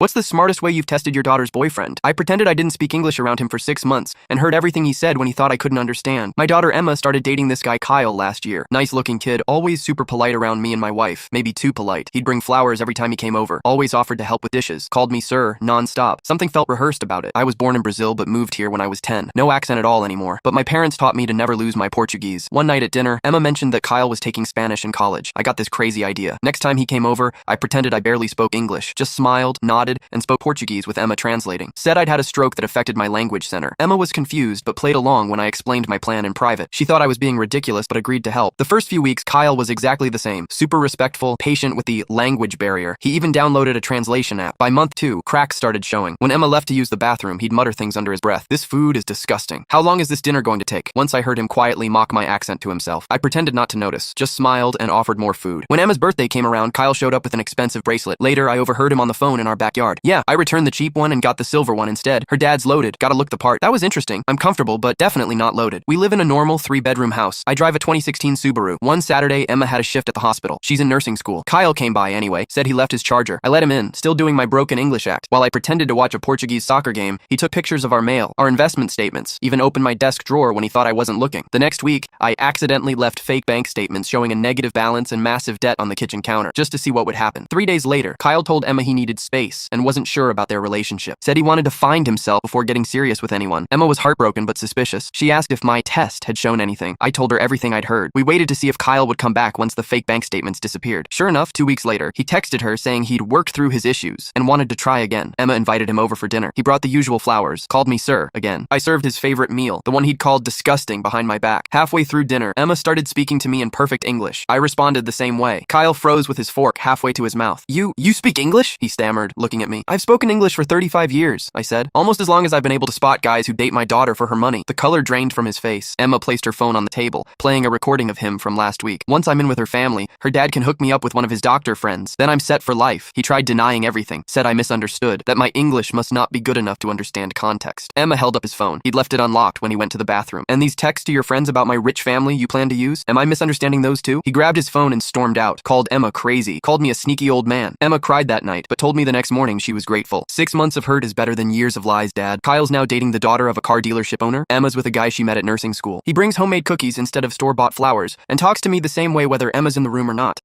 What's the smartest way you've tested your daughter's boyfriend? I pretended I didn't speak English around him for 6 months and heard everything he said when he thought I couldn't understand. My daughter Emma started dating this guy Kyle last year. Nice looking kid, always super polite around me and my wife. Maybe too polite. He'd bring flowers every time he came over. Always offered to help with dishes. Called me sir, non-stop. Something felt rehearsed about it. I was born in Brazil but moved here when I was 10. No accent at all anymore. But my parents taught me to never lose my Portuguese. One night at dinner, Emma mentioned that Kyle was taking Spanish in college. I got this crazy idea. Next time he came over, I pretended I barely spoke English. Just smiled, nodded, and spoke Portuguese with Emma translating. Said I'd had a stroke that affected my language center. Emma was confused but played along when I explained my plan in private. She thought I was being ridiculous but agreed to help. The first few weeks, Kyle was exactly the same. Super respectful, patient with the language barrier. He even downloaded a translation app. By month 2, cracks started showing. When Emma left to use the bathroom, he'd mutter things under his breath. This food is disgusting. How long is this dinner going to take? Once I heard him quietly mock my accent to himself. I pretended not to notice, just smiled and offered more food. When Emma's birthday came around, Kyle showed up with an expensive bracelet. Later, I overheard him on the phone in our backyard. Yeah, I returned the cheap one and got the silver one instead. Her dad's loaded. Gotta look the part. That was interesting. I'm comfortable, but definitely not loaded. We live in a normal 3-bedroom house. I drive a 2016 Subaru. One Saturday, Emma had a shift at the hospital. She's in nursing school. Kyle came by anyway, said he left his charger. I let him in, still doing my broken English act. While I pretended to watch a Portuguese soccer game, he took pictures of our mail, our investment statements, even opened my desk drawer when he thought I wasn't looking. The next week, I accidentally left fake bank statements showing a negative balance and massive debt on the kitchen counter, just to see what would happen. 3 days later, Kyle told Emma he needed space and wasn't sure about their relationship. Said he wanted to find himself before getting serious with anyone. Emma was heartbroken but suspicious. She asked if my test had shown anything. I told her everything I'd heard. We waited to see if Kyle would come back once the fake bank statements disappeared. Sure enough, 2 weeks later, he texted her saying he'd worked through his issues and wanted to try again. Emma invited him over for dinner. He brought the usual flowers, called me sir again. I served his favorite meal, the one he'd called disgusting behind my back. Halfway through dinner, Emma started speaking to me in perfect English. I responded the same way. Kyle froze with his fork halfway to his mouth. You speak English? He stammered, looking at me. I've spoken English for 35 years, I said. Almost as long as I've been able to spot guys who date my daughter for her money. The color drained from his face. Emma placed her phone on the table, playing a recording of him from last week. Once I'm in with her family, her dad can hook me up with one of his doctor friends. Then I'm set for life. He tried denying everything, said I misunderstood, that my English must not be good enough to understand context. Emma held up his phone. He'd left it unlocked when he went to the bathroom. And these texts to your friends about my rich family you plan to use? Am I misunderstanding those too? He grabbed his phone and stormed out, called Emma crazy, called me a sneaky old man. Emma cried that night, but told me the next morning she was grateful. 6 months of hurt is better than years of lies, Dad. Kyle's now dating the daughter of a car dealership owner. Emma's with a guy she met at nursing school. He brings homemade cookies instead of store-bought flowers and talks to me the same way whether Emma's in the room or not.